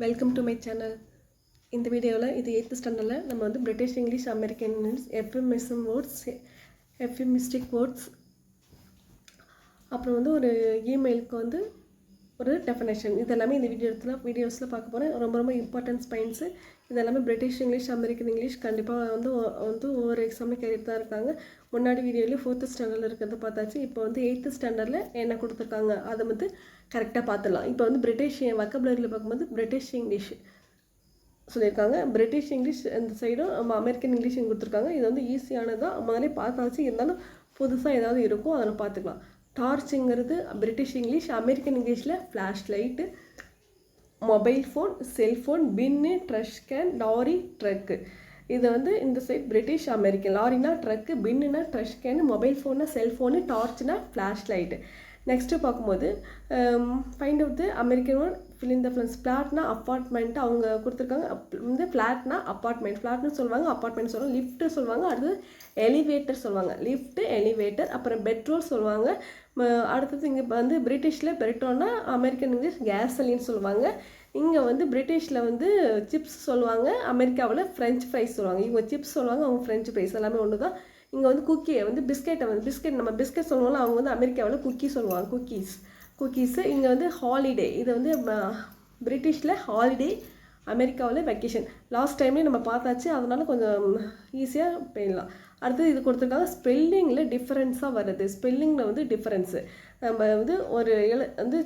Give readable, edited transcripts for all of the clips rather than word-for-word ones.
Welcome to my channel. இந்த வீடியோவில் இது 8th ஸ்டாண்டர்டில் நம்ம வந்து British English, American English, euphemism words, euphemistic words, அப்புறம் வந்து ஒரு இமெயிலுக்கு வந்து ஒரு டெஃபினேஷன், இதெல்லாமே இந்த வீடியோஸில் பார்க்க போகிறேன். ரொம்ப ரொம்ப இம்பார்ட்டன்ஸ் பாயிண்ட்ஸு. இதெல்லாமே பிரிட்டிஷ் இங்கிலீஷ், அமெரிக்கன் இங்கிலீஷ் கண்டிப்பாக வந்து ஒவ்வொரு எக்ஸாமே கேட்டுட்டு தான் இருக்காங்க. முன்னாடி வீடியோலேயே 4th ஸ்டாண்டர்டில் இருக்கிறத பார்த்தாச்சு. இப்போ வந்து 8th ஸ்டாண்டர்டில் என்ன கொடுத்துருக்காங்க அதை வந்து கரெக்டாக பார்த்துடலாம். இப்போ வந்து பிரிட்டிஷ் வொக்காபுலரியில் பார்க்கும்போது பிரிட்டிஷ் இங்கிலீஷ் சொல்லியிருக்காங்க. பிரிட்டிஷ் இங்கிலீஷ் அந்த சைடும் நம்ம அமெரிக்கன் இங்கிலீஷும் கொடுத்துருக்காங்க. இது வந்து ஈஸியானதான், முதலே பார்த்தாச்சு. இருந்தாலும் புதுசாக ஏதாவது இருக்கும் அதில் பார்த்துக்கலாம். டார்ச்சுங்கிறது பிரிட்டிஷ் இங்கிலீஷ், அமெரிக்கன் இங்கிலீஷில் flash light, mobile phone, cellphone, bin, trash can, lorry, truck. இது வந்து இந்த சைட் பிரிட்டிஷ் அமெரிக்கன். லாரினா ட்ரக்கு, பின்னுனா ட்ரஷ் கேனு, மொபைல் ஃபோன்னா செல்ஃபோனு, டார்ச்னா ஃப்ளாஷ் லைட்டு. நெக்ஸ்ட்டு பார்க்கும்போது find out the American word, fill in the blanks. ஃப்ளாட்னா அப்பார்ட்மெண்ட் அவங்க கொடுத்துருக்காங்க. வந்து ஃப்ளாட்னா அப்பார்ட்மெண்ட், ஃப்ளாட்னு சொல்லுவாங்க, அப்பார்ட்மெண்ட் சொல்லுவாங்க. லிஃப்ட்டு சொல்லுவாங்க, அடுத்தது எலிவேட்டர் சொல்லுவாங்க. லிஃப்ட்டு, எலிவேட்டர், அப்புறம் பெட்ரோல் சொல்லுவாங்க. அடுத்தது இங்கே வந்து பிரிட்டிஷில் பெட்ரோல்னா, அமெரிக்கன் இங்கிலீஷ் கேசலின்னு சொல்லுவாங்க. இங்கே வந்து பிரிட்டிஷில் வந்து சிப்ஸ் சொல்லுவாங்க, அமெரிக்காவில் ஃப்ரெஞ்ச் ஃப்ரைஸ் சொல்லுவாங்க. இவங்க சிப்ஸ் சொல்லுவாங்க, அவங்க ஃப்ரெஞ்ச் ஃப்ரைஸ், எல்லாமே ஒன்று தான். இங்கே வந்து குக்கியை வந்து பிஸ்கெட்டை வந்து நம்ம பிஸ்கெட் சொல்லுவோம்ல, அவங்க வந்து அமெரிக்காவில் குக்கி சொல்லுவாங்க, குக்கீஸு. இங்கே வந்து ஹாலிடே, இது வந்து பிரிட்டிஷில் ஹாலிடே, அமெரிக்காவில் வெக்கேஷன். லாஸ்ட் டைம்லேயே நம்ம பார்த்தாச்சு, அதனால கொஞ்சம் ஈஸியாக போயிடலாம். அடுத்தது இது கொடுத்துருக்காங்க. ஸ்பெல்லிங்கில் டிஃப்ரென்ஸாக வருது. ஸ்பெல்லிங்கில் வந்து டிஃப்ரென்ஸு நம்ம வந்து ஒரு வந்து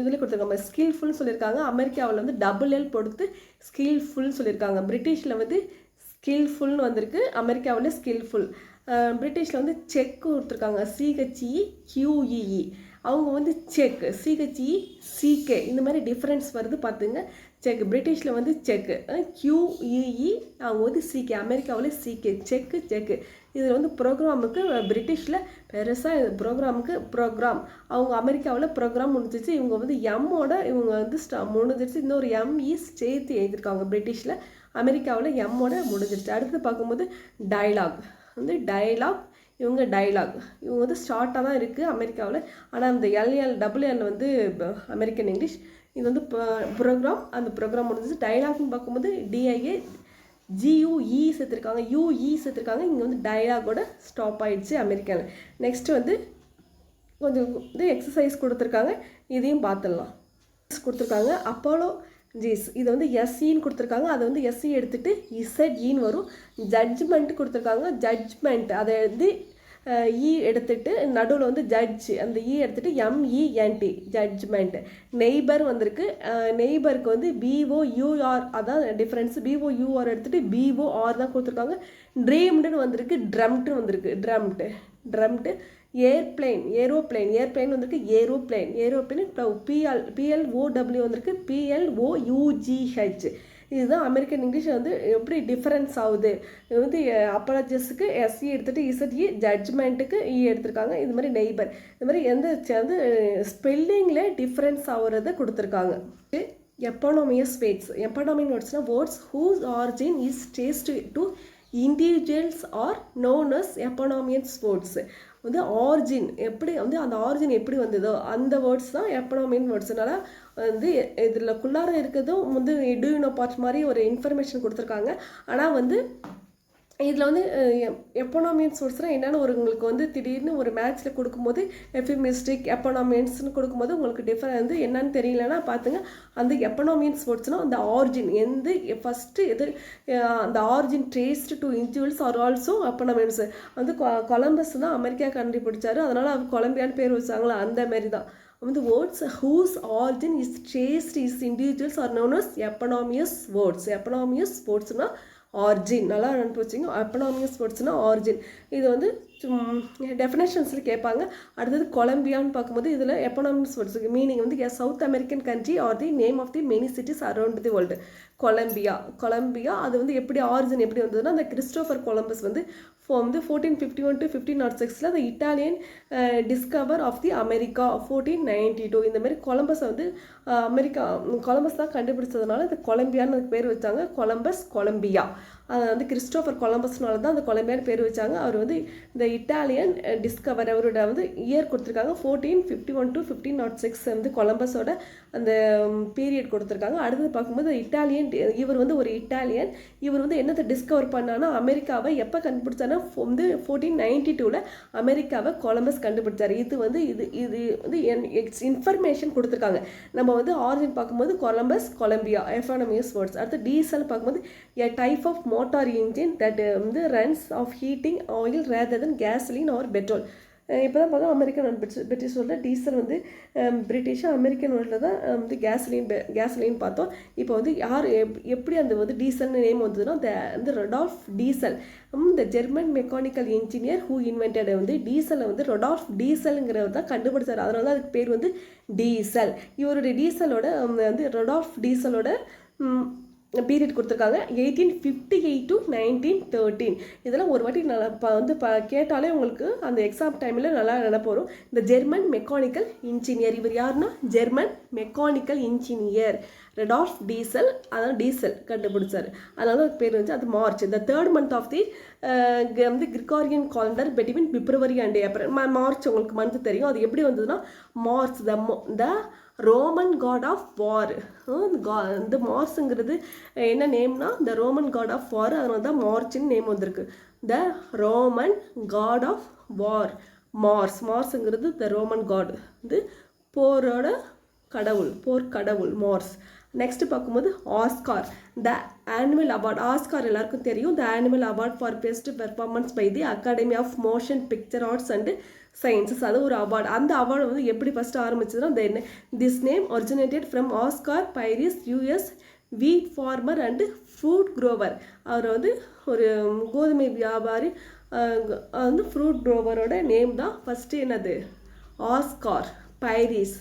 இதில் கொடுத்துருக்காங்க. ஸ்கில்ஃபுல்னு சொல்லியிருக்காங்க. அமெரிக்காவில் வந்து டபுள் எல் கொடுத்து ஸ்கில்ஃபுல்னு சொல்லியிருக்காங்க. பிரிட்டிஷில் வந்து ஸ்கில்ஃபுல்னு வந்திருக்கு, அமெரிக்காவில் ஸ்கில்ஃபுல். பிரிட்டிஷில் வந்து செக் கொடுத்துருக்காங்க, CHEQEE. அவங்க வந்து செக், CHECK. இந்த மாதிரி டிஃப்ரென்ஸ் வருது பார்த்துங்க. செக் பிரிட்டிஷில் வந்து செக்கு, QEE. அவங்க வந்து CK, அமெரிக்காவில் CK, செக்கு. இதில் வந்து ப்ரோக்ராமுக்கு பிரிட்டிஷில் பெருசாக ப்ரோக்ராம், அவங்க அமெரிக்காவில் ப்ரோக்ராம் முடிஞ்சிச்சு. இவங்க வந்து எம்மோட இவங்க வந்து முடிஞ்சிருச்சு. இன்னொரு ME சேர்த்து எழுதியிருக்காங்க. பிரிட்டிஷில், அமெரிக்காவில் எம்மோட முடிஞ்சிருச்சு. அடுத்து பார்க்கும்போது டைலாக் வந்து இவங்க டைலாக் வந்து ஷார்ட்டாக தான் இருக்குது அமெரிக்காவில். ஆனால் அந்த WL வந்து அமெரிக்கன் இங்கிலீஷ். இது வந்து ப்ரோக்ராம், அந்த ப்ரோக்ராம் முடிஞ்சிச்சு. டைலாக்னு பார்க்கும்போது DIA GUE சேர்த்துருக்காங்க, UE சேர்த்துருக்காங்க. இங்கே வந்து டைலாகோட ஸ்டாப் ஆகிடுச்சு அமெரிக்காவில். நெக்ஸ்ட்டு வந்து கொஞ்சம் வந்து எக்ஸசைஸ் கொடுத்துருக்காங்க, இதையும் பார்த்துடலாம். கொடுத்துருக்காங்க அப்போலோ ஜீஸ், இது வந்து SEன்னு கொடுத்துருக்காங்க. அதை வந்து SE எடுத்துகிட்டு ZEன்னு வரும். ஜட்ஜ்மெண்ட் கொடுத்துருக்காங்க, ஜட்ஜ்மெண்ட் அதை வந்து எடுத்துகிட்டு நடுவில் வந்து ஜட்ஜ், அந்த எடுத்துகிட்டு MENT, ஜட்ஜ்மெண்ட். நெய்பர் வந்திருக்கு. நெய்பருக்கு வந்து BOUR, அதான் டிஃப்ரென்ஸ். BOUR எடுத்துகிட்டு BOR தான் கொடுத்துருக்காங்க. ட்ரீம்டுன்னு வந்திருக்கு, ட்ரம்ப்டுன்னு வந்திருக்கு, ட்ரம்ப்டு. ஏரோப்ளைன் வந்திருக்கு, ஏரோப்ளைன். PLOW வந்திருக்கு, PLOUGH. இதுதான் அமெரிக்கன் இங்கிலீஷ் வந்து எப்படி டிஃப்ரென்ஸ் ஆகுது. இது வந்து அப்பாலஜிஸ்க்கு SE எடுத்துகிட்டு ZE, ஜட்ஜ்மெண்ட்டுக்கு எடுத்திருக்காங்க. இது மாதிரி நெய்பர், இது மாதிரி வந்து ஸ்பெல்லிங்கில் டிஃப்ரென்ஸ் ஆகுறத கொடுத்துருக்காங்க. எப்பானோமியஸ் வேர்ட்ஸ்னால் words whose origin is traced to individuals are known as eponymous words. வந்து ஆரிஜின் எப்படி வந்து அந்த ஆரிஜின் எப்படி வந்ததோ அந்த வேர்ட்ஸ் தான் எப்பானோமியன் வேர்ட்ஸ்னால வந்து இதில் குள்ளார இருக்கிறதும் வந்து டூ பார்ட் மாதிரி ஒரு இன்ஃபர்மேஷன் கொடுத்துருக்காங்க. ஆனால் வந்து இதில் வந்து எப்பானோமியன்ஸ் வேர்ட்ஸ்னால் என்னென்னு உங்களுக்கு வந்து திடீர்னு ஒரு மேட்ச்சில் கொடுக்கும்போது எஃபிமிஸ்டிக் எப்பானோமியன்ஸ்னு கொடுக்கும்போது உங்களுக்கு வந்து என்னன்னு தெரியலன்னா பார்த்துங்க. அந்த எப்பானோமியன்ஸ் வேர்ட்ஸ்னால் அந்த ஆரிஜின் ஃபஸ்ட்டு அந்த origin traced to individuals are also eponyms. வந்து கொலம்பஸ் தான் அமெரிக்கா கண்டுபிடிச்சாரு, அதனால் அவர் கொலம்பியான்னு பேர் வச்சாங்களா, அந்த மாதிரி தான் வந்து words whose origin is traced is individuals are known as eponymous வேர்ட்ஸ்னால் ஆரிஜின். நல்லா அனுப்பி வச்சிங்க. எப்பானோமியஸ் வேர்ட்ஸ்னால் ஆரிஜின். இது வந்து டெஃபினேஷன்ஸில் கேட்பாங்க. அடுத்தது கொலம்பியான்னு பார்க்கும்போது இதில் எப்பானோமியஸ் வேர்ட்ஸுக்கு மீனிங் வந்து South American country or the name of the many cities around the world. Colombia அது வந்து எப்படி ஆரிஜின் எப்படி வந்ததுன்னா, அந்த கிறிஸ்டோஃபர் கொலம்பஸ் வந்து 1451 to 1506 அந்த Italian discover of the America 1492. இந்த மாதிரி கொலம்பஸை வந்து கொலம்பஸ் தான் கண்டுபிடிச்சதுனால இந்த கொலம்பியான்னு பேர் வச்சாங்க. கொலம்பியா. அது வந்து கிறிஸ்டோஃபர் கொலம்பஸ்னால தான் அந்த கொலம்பியான்னு பேர் வச்சாங்க. அவர் வந்து இந்த இட்டாலியன் டிஸ்கவர் அவரோட வந்து இயர் கொடுத்துருக்காங்க 1451 to 1506 வந்து கொலம்பஸோட அந்த பீரியட் கொடுத்துருக்காங்க. அடுத்தது பார்க்கும்போது இட்டாலியன் இவர் வந்து ஒரு இட்டாலியன். இவர் வந்து என்னத்தை டிஸ்கவர் பண்ணான்னா அமெரிக்காவை எப்போ கண்டுபிடிச்சானா வந்து 1492 அமெரிக்காவை கொலம்பஸ் கண்டுபிடிச்சார். இது வந்து வந்து இன்ஃபர்மேஷன் கொடுத்துருக்காங்க. நம்ம வந்து ஆரிஜின் பார்க்கும்போது கொலம்பஸ் கொலம்பியா எஃபானமியஸ் வேர்ட்ஸ். அடுத்து டீசல் பார்க்கும்போது a type of motor engine that வந்து runs of heating oil rather than gasoline or petrol. இப்போ தான் பார்த்தா அமெரிக்கன் பிரிட்டிஷ் வேர்ல்டில் டீசல் வந்து பிரிட்டிஷ் அமெரிக்கன் வேர்ல்டில் தான் வந்து கேஸ்லின் பார்த்தோம். இப்போ வந்து யார் எப்படி அந்த வந்து டீசல்னு நேம் வந்ததுன்னா அந்த ரொடால்ஃப் டீசல் இந்த German mechanical engineer who invented வந்து டீசலை வந்து ரொடால்ஃப் டீசலுங்கிறவர் தான் கண்டுபிடிச்சார். அதனால தான் அதுக்கு பேர் வந்து டீசல். இவருடைய டீசலோட வந்து ரொடால்ஃப் டீசலோட பீரியட் கொடுத்துருக்காங்க 1858 to 1913. இதெல்லாம் ஒரு வாட்டி நல்லா வந்து கேட்டாலே உங்களுக்கு அந்த எக்ஸாம் டைமில் நல்லா நினைப்பு வரும். இந்த ஜெர்மன் மெக்கானிக்கல் இன்ஜினியர் இவர் யாருன்னா German mechanical engineer Rudolf diesel, அதான் டீசல் கண்டுபிடிச்சார். அதனால அதுக்கு பேர் வந்து அது மார்ச். இந்த 3rd month ஆஃப் தி வந்து Gregorian calendar between February and April. March உங்களுக்கு மந்த் தெரியும். அது எப்படி வந்ததுன்னா March the Roman god of war. இந்த மார்ஸுங்கிறது என்ன நேம்னா the Roman god of war. அதனால தான் மார்ச்னு நேம் வந்திருக்கு. The Roman god of war மார்ஸுங்கிறது த ரோமன் காட் வந்து போரோட கடவுள், போர்க்கடவுள் மார்ஸ். நெக்ஸ்ட் பார்க்கும்போது Oscar the annual award. Oscar எல்லாருக்கும் தெரியும். The annual award for best performance by the academy of motion picture arts and sciences. அது ஒரு அவார்டு. அந்த அவார்டு வந்து எப்படி ஃபஸ்ட்டு ஆரம்பிச்சதுன்னா this name originated from Oscar Pierce US wheat farmer and fruit grower. அவர் வந்து ஒரு கோதுமை வியாபாரி. வந்து ஃப்ரூட் குரோவரோட நேம் தான் ஃபஸ்ட்டு என்னது ஆஸ்கார் பைரிஸ்.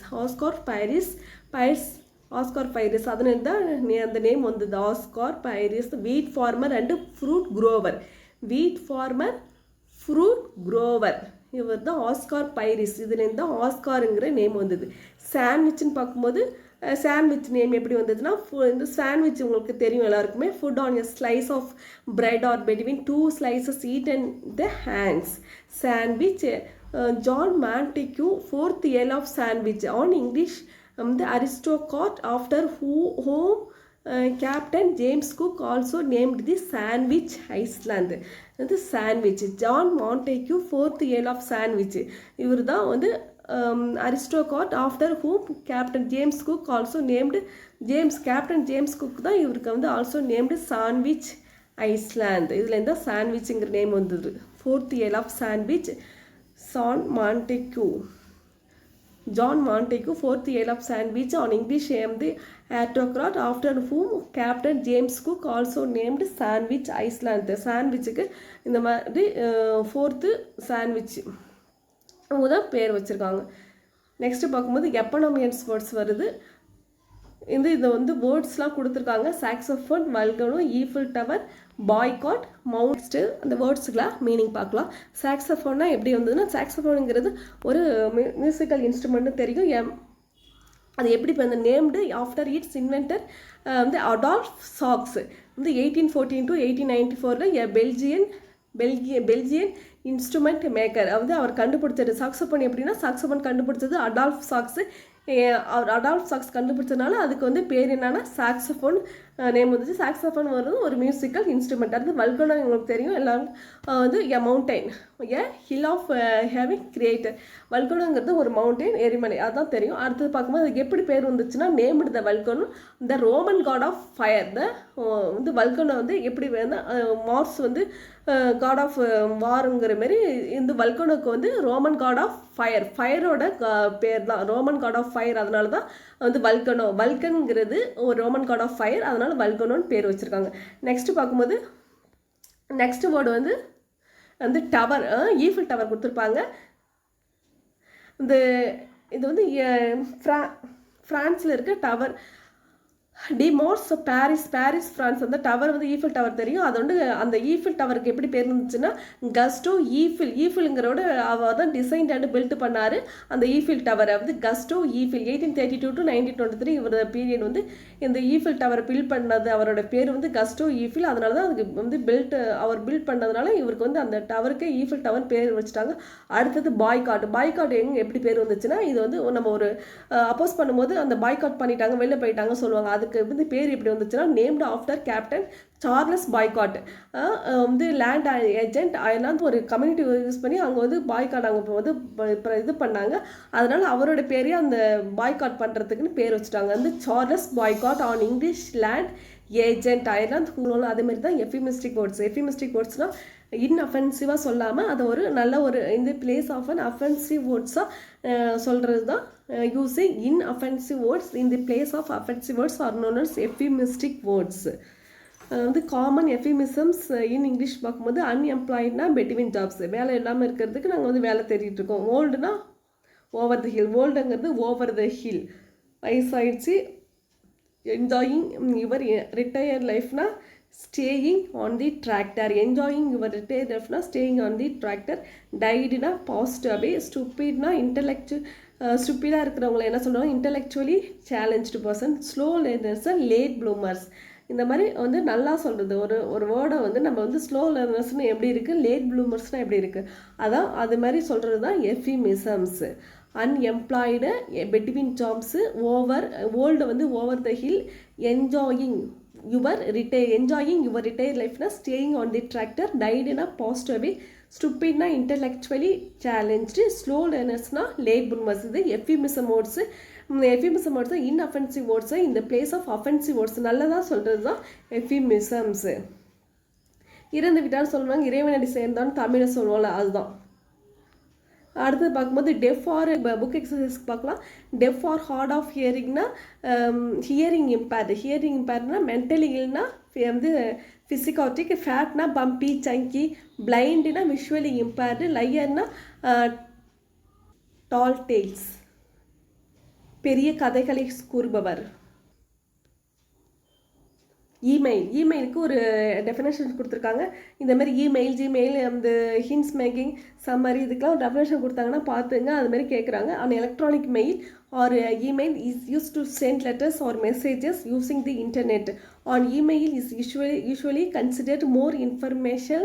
அதனால தான் அந்த நேம் வந்தது ஆஸ்கார் பைரிஸ். வீட் ஃபார்மர் அண்டு ஃப்ரூட் குரோவர் இவர் தான் ஆஸ்கார் பைரிஸ். இதுலேருந்து தான் ஆஸ்காருங்கிற நேம் வந்தது. சாண்ட்விச்னு பார்க்கும்போது சாண்ட்விச் நேம் எப்படி வந்ததுன்னா இந்த சாண்ட்விச் உங்களுக்கு தெரியும் எல்லாருக்குமே. Food on a slice of bread or between 2 slices eaten the hands. Sandwich John Montagu 4th earl of sandwich on English the aristocrat after whom Captain James Cook also named the Sandwich Island. இது Sandwich John Montagu 4th earl of Sandwich. இவர் தான் வந்து aristocrat after whom Captain James Cook also named Captain James Cook தான் இவருக்கு வந்து also named sandwich Iceland. இதுலேருந்து தான் சாண்ட்விச்சுங்கிற name வந்தது. 4th earl of Sandwich John Montagu 4th earl of Sandwich on English the aristocrat after whom Captain James Cook also named Sandwich Island. சாண்ட்விச்சுக்கு இந்த மாதிரி 4th sandwich தான் பேர் வச்சுருக்காங்க. நெக்ஸ்ட்டு பார்க்கும்போது எப்பனோமியன்ஸ் words வருது. இது வந்து வேர்ட்ஸ்லாம் கொடுத்துருக்காங்க. Saxophone, volcano, Eiffel Tower, boycott, மவுண்ட்ஸ்ட்டு. அந்த வேர்ட்ஸுக்கெலாம் மீனிங் பார்க்கலாம். சாக்ஸோஃபோன்னா எப்படி வந்ததுன்னா சாக்ஸோஃபோனுங்கிறது ஒரு மியூசிக்கல் இன்ஸ்ட்ருமெண்ட்னு தெரியும். அது எப்படி இப்போ அந்த நேம்டு ஆஃப்டர் இட்ஸ் இன்வென்டர் வந்து அடால்ஃப் சாக்ஸ் வந்து 1814 to 1894 பெல்ஜியன் இன்ஸ்ட்ருமெண்ட் மேக்கர். வந்து அவர் கண்டுபிடிச்சது சாக்ஸோஃபோன். எப்படின்னா சாக்ஸோஃபோன் கண்டுபிடிச்சது அடால்ஃப் சாக்ஸு. அவர் அடால்ஃப் சாக்ஸ் கண்டுபிடிச்சதுனால அதுக்கு வந்து பேர் என்னன்னா சாக்ஸோஃபோன் நேம் வந்துச்சு. சாக்ஸோஃபோன் வருது ஒரு மியூசிக்கல் இன்ஸ்ட்ருமெண்ட். அடுத்து வல்கனோ உங்களுக்கு தெரியும் எல்லாரும் வந்து a mountain hill of having crater. வல்கனோங்கிறது ஒரு மவுண்டைன் எரிமலை, அதுதான் தெரியும். அடுத்தது பார்க்கும்போது அதுக்கு எப்படி பேர் வந்துச்சுன்னா named the volcano the Roman god of fire. வந்து வல்கனோ வந்து எப்படி வந்து மார்ஸ் வந்து காட் ஆஃப் வாருங்கிற மாரி இந்த வல்கனோக்கு வந்து ரோமன் காட் ஆஃப் ஃபயரோட பேர் தான் ரோமன் காட் ஆஃப் ஃபயர். அதனால தான் வந்து வல்கன்ங்கிறது ஒரு ரோமன் காட் ஆஃப் ஃபயர், அதனால வல்கனோன்னு பேர் வச்சுருக்காங்க. நெக்ஸ்ட்டு பார்க்கும்போது நெக்ஸ்ட் வேர்டு வந்து டவர், ஈஃபில் டவர் கொடுத்துருப்பாங்க. இது வந்து ஃப்ரான்ஸில் இருக்க டவர். டிமோர்ஸ் பாரிஸ் ஃப்ரான்ஸ். அந்த டவர் வந்து ஈஃபில் டவர் தெரியும். அது வந்து அந்த ஈஃபில் டவருக்கு எப்படி பேர் இருந்துச்சுன்னா கஸ்டோ ஈஃபில்ங்கிறோட அவர் தான் டிசைன் அண்ட் பில்ட் பண்ணார் அந்த ஈஃபில் டவரை வந்து கஸ்டோ ஈஃபில். 1832 to 1923 இவர் பீரியட் வந்து இந்த ஈஃபில் டவரை பில்ட் பண்ணது. அவரோட பேர் வந்து கஸ்டோ ஈஃபில். அதனால தான் அதுக்கு வந்து அவர் பில்ட் பண்ணதுனால இவருக்கு வந்து அந்த டவருக்கு ஈஃபில் டவர் பேர் வச்சுட்டாங்க. அடுத்தது பாய்காட் எப்படி பேர் வந்துச்சுன்னா இது வந்து நம்ம ஒரு அப்போஸ் பண்ணும்போது அந்த பாய்காட் பண்ணிட்டாங்க, வெளில போயிட்டாங்க சொல்லுவாங்க. அதுக்கு வந்து பேர் எப்படி வந்துச்சுன்னா named after captain Charles boycott. வந்து லேண்ட் ஏஜென்ட் அதெல்லாம் ஒரு கம்யூனிட்டி யூஸ் பண்ணி அவங்க வந்து பாய்காட் அவங்க வந்து இது பண்ணாங்க. அதனால அவரோட பேரையே அந்த பாய்காட் பண்ணுறதுக்குன்னு பேர் வச்சுட்டாங்க. வந்து Charles Boycott an English land agent ஆயிரலாம். அதே மாதிரி தான் எஃபிமிஸ்டிக் வேர்ட்ஸ்னால் இன்அஃபென்சிவாக சொல்லாமல் அதை ஒரு நல்ல ஒரு இந்த பிளேஸ் ஆஃப் அன் அஃபென்சிவ் வேர்ட்ஸாக சொல்கிறது தான் using inoffensive words in the place of offensive words are known as euphemistic words. வந்து காமன் எஃபிமிசம்ஸ் இன் இங்கிலீஷ் பார்க்கும்போது அன்எம்ப்ளாய்ட்னா பெட்வீன் ஜாப்ஸ், வேலை இல்லாமல் இருக்கிறதுக்கு நாங்கள் வந்து வேலை தேடிட்டு இருக்கோம். ஓல்டுனா ஓவர் த ஹில், ஓல்டுங்கிறது ஓவர் த ஹில். வயசாயிடுச்சு என்ஜாயிங் யுவர் ரிட்டையர்ட் லைஃப்னா staying on the tractor. Enjoying your retired லைஃப்னா ஸ்டேயிங் ஆன் தி டிராக்டர். டைடுனா பாஸ்ட் அவே. ஸ்டூப்பிட்னா ஸ்டூப்பிடாக இருக்கிறவங்களை என்ன சொல்லுவாங்க intellectually challenged person. Slow learners late bloomers. இந்த மாதிரி வந்து நல்லா சொல்கிறது ஒரு வேர்டை வந்து நம்ம வந்து ஸ்லோ லேர்னர்ஸ்னு எப்படி இருக்குது, லேட் ப்ளூமர்ஸ்னால் எப்படி இருக்குது, அதான் அது மாதிரி சொல்கிறது தான் euphemisms. Unemployed between jobs. Old வந்து over the hill. Enjoying your retire லைஃப்னா ஸ்டேயிங் ஆன் தி டிராக்டர். டைடுனா பாஸ்ட் அவே. ஸ்டூப்பிட்னா இன்டெலெக்சுவலி சேலஞ்சு. ஸ்லோ லேர்னர்ஸ்னா லேட் ப்ளூமர்ஸ். இது euphemism words. Euphemism words inoffensive words இந்த பிளேஸ் ஆஃப் அஃபென்சிவ் வேர்ட்ஸ் நல்லதாக சொல்கிறது தான் எஃபிமிசம்ஸு. இறந்து விட்டான்னு சொல்லுவாங்க, இறைவனடி சேர்ந்தான்னு தமிழை சொல்லுவோம்ல அதுதான். அடுத்து பார்க்கும்போது டெஃப் ஆர் புக் எக்ஸசைஸ்க்கு பார்க்கலாம். டெஃப் ஆர் ஹார்ட் ஆஃப் ஹியரிங்னா ஹியரிங் இம்பேர்ட்னா மென்டலி இல்னா வந்து ஃபிசிகாட்டிக். ஃபேட்னா பம்பி சங்கி. பிளைண்டுனா விஷுவலி இம்பேர்டு. லையர்னா டால் டேல்ஸ், பெரிய கதைகளை கூறுபவர். இமெயிலுக்கு ஒரு டெஃபினேஷன் கொடுத்துருக்காங்க. இந்த மாதிரி இமெயில் ஜிமெயில் அந்த ஹிண்ட்ஸ் மேக்கிங் சம்மரி இதுக்கெலாம் ஒரு டெஃபினேஷன் கொடுத்தாங்கன்னா பார்த்துங்க. அதுமாதிரி கேட்குறாங்க. And electronic mail or email is use to send letters or messages using the internet. And email is usually considered more information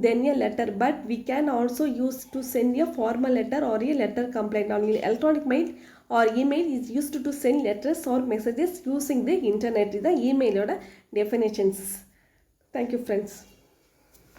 than a letter, but we can also use to send a formal letter or a letter complaint. On electronic mail or email is used to send letters or messages using the internet. This is email definitions. Thank you friends.